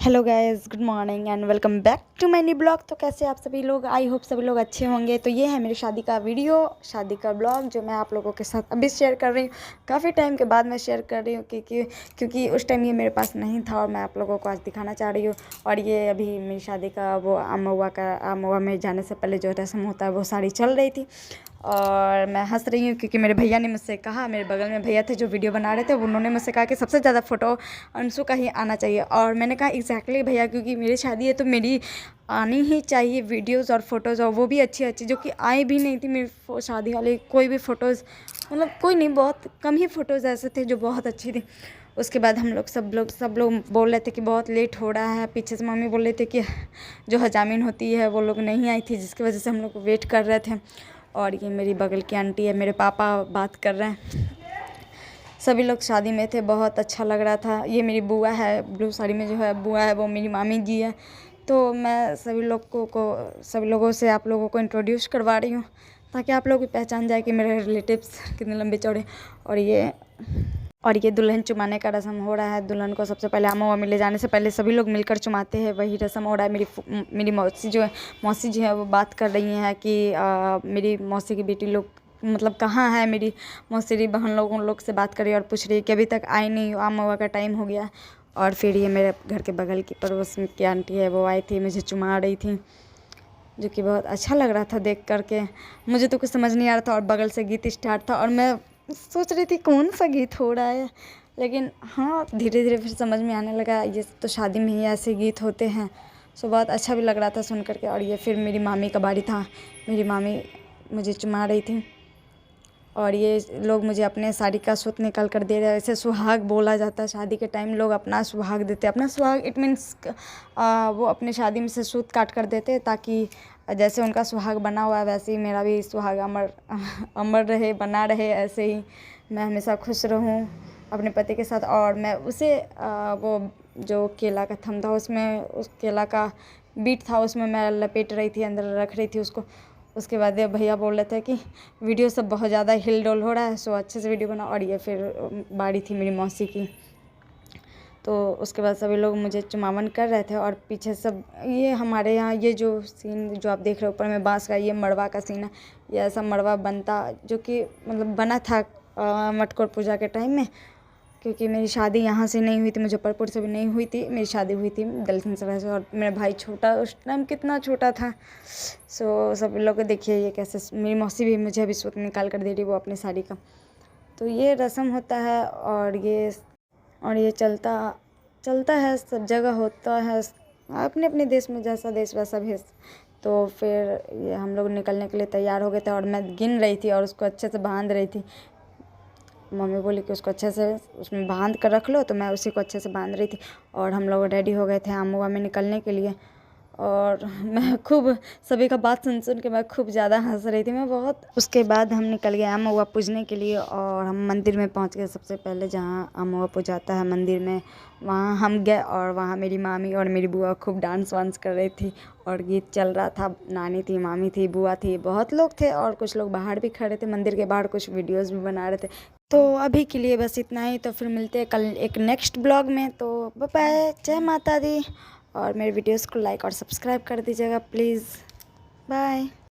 Hello guys, good morning and welcome back to my new blog. तो कैसे आप सभी लोग? आई होप सभी लोग अच्छे होंगे। तो ये है मेरी शादी का वीडियो, शादी का ब्लॉग जो मैं आप लोगों के साथ अभी शेयर कर रही हूँ। काफ़ी टाइम के बाद मैं शेयर कर रही हूँ क्योंकि उस टाइम ये मेरे पास नहीं था और मैं आप लोगों को आज दिखाना चाह रही हूँ। और ये अभी मेरी शादी का वो आम महुआ में जाने से पहले जो रस्म होता है वो सारी चल रही थी। और मैं हंस रही हूँ क्योंकि मेरे भैया ने मुझसे कहा, मेरे बगल में भैया थे जो वीडियो बना रहे थे, उन्होंने मुझसे कहा कि सबसे ज़्यादा फ़ोटो अंशु का ही आना चाहिए। और मैंने कहा एग्जैक्टली भैया, क्योंकि मेरी शादी है तो मेरी आनी ही चाहिए वीडियोज़ और फ़ोटोज़, और वो भी अच्छी अच्छी, जो कि आई भी नहीं थी मेरी शादी वाली कोई भी फ़ोटोज़। मतलब कोई नहीं, बहुत कम ही फ़ोटोज़ ऐसे थे जो बहुत अच्छी थी। उसके बाद हम लोग सब लोग बोल रहे थे कि बहुत लेट हो रहा है। पीछे से मम्मी बोल रहे थे कि जो हजामिन होती है वो लोग नहीं आई थी, जिसकी वजह से हम लोग वेट कर रहे थे। और ये मेरी बगल की आंटी है, मेरे पापा बात कर रहे हैं। सभी लोग शादी में थे, बहुत अच्छा लग रहा था। ये मेरी बुआ है, ब्लू साड़ी में जो है बुआ है, वो मेरी मामी जी है। तो मैं सभी लोगों से आप लोगों को इंट्रोड्यूस करवा रही हूँ ताकि आप लोग भी पहचान जाए कि मेरे रिलेटिव्स कितने लंबे चौड़े। और ये दुल्हन चुमाने का रस्म हो रहा है। दुल्हन को सबसे पहले आमो वामी ले जाने से पहले सभी लोग मिलकर चुमाते हैं, वही रस्म हो रहा है। मेरी मौसी जो है वो बात कर रही हैं कि मेरी मौसी की बेटी लोग मतलब कहाँ है। मेरी मौसी बहन लोग उन लोग से बात कर रही है और पूछ रही है कि अभी तक आई नहीं हो, आम महुआ का टाइम हो गया। और फिर ये मेरे घर के बगल की पड़ोस की आंटी है, वो आई थी, मुझे चुमा रही थी, जो कि बहुत अच्छा लग रहा था देख करके। मुझे तो कुछ समझ नहीं आ रहा था और बगल से गीत स्टार्ट था और मैं सोच रही थी कौन सा गीत हो रहा है, लेकिन हाँ धीरे धीरे फिर समझ में आने लगा, ये तो शादी में ही ऐसे गीत होते हैं। सो बहुत अच्छा भी लग रहा था सुन करके। और ये फिर मेरी मामी का बारी था, मेरी मामी मुझे चुमा रही थी और ये लोग मुझे अपने साड़ी का सूत निकाल कर दे रहे हैं। ऐसे सुहाग बोला जाता है शादी के टाइम, लोग अपना सुहाग देते हैं। अपना सुहाग इट मीन्स वो अपने शादी में से सूत काट कर देते हैं ताकि जैसे उनका सुहाग बना हुआ है वैसे ही मेरा भी सुहाग अमर अमर रहे, बना रहे। ऐसे ही मैं हमेशा खुश रहूं अपने पति के साथ। और मैं उसे वो जो केला का थम था उसमें, उस केला का बीट था उसमें मैं लपेट रही थी, अंदर रख रही थी उसको। उसके बाद ये भैया बोल रहे थे कि वीडियो सब बहुत ज़्यादा हिल डोल हो रहा है, सो अच्छे से वीडियो बना। और ये फिर बारी थी मेरी मौसी की। तो उसके बाद सभी लोग मुझे चुमावन कर रहे थे और पीछे सब ये हमारे यहाँ ये जो सीन जो आप देख रहे हो ऊपर में बांस का, ये मड़वा का सीन है। ये ऐसा मड़वा बनता जो कि मतलब बना था मटकोर पूजा के टाइम में, क्योंकि मेरी शादी यहाँ से नहीं हुई थी, मुजफ्फरपुर से भी नहीं हुई थी। मेरी शादी हुई थी दलसिंह सराय से और मेरा भाई छोटा, उस टाइम कितना छोटा था। सो सब लोग देखिए ये कैसे मेरी मौसी भी मुझे अभी सूट निकाल कर दे रही वो अपनी साड़ी का। तो ये रस्म होता है और ये चलता चलता है, सब जगह होता है। अपने अपने देश में जैसा देश वैसा भेष। तो फिर ये हम लोग निकलने के लिए तैयार हो गए थे और मैं गिन रही थी और उसको अच्छे से बांध रही थी। मम्मी बोली कि उसको अच्छे से उसमें बांध कर रख लो, तो मैं उसी को अच्छे से बांध रही थी। और हम लोग रेडी हो गए थे आम महुआ में निकलने के लिए। और मैं खूब सभी का बात सुन सुन के मैं खूब ज़्यादा हंस रही थी मैं बहुत। उसके बाद हम निकल गए आम महुआ पूजने के लिए और हम मंदिर में पहुंच गए। सबसे पहले जहां आम महुआ पूजाता है मंदिर में, वहाँ हम गए और वहाँ मेरी मामी और मेरी बुआ खूब डांस वांस कर रही थी और गीत चल रहा था। नानी थी, मामी थी, बुआ थी, बहुत लोग थे और कुछ लोग बाहर भी खड़े थे मंदिर के बाहर, कुछ वीडियोस भी बना रहे थे। तो अभी के लिए बस इतना ही। तो फिर मिलते हैं कल एक नेक्स्ट ब्लॉग में। तो बाय बाय, जय माता दी। और मेरे वीडियोस को लाइक और सब्सक्राइब कर दीजिएगा प्लीज़। बाय।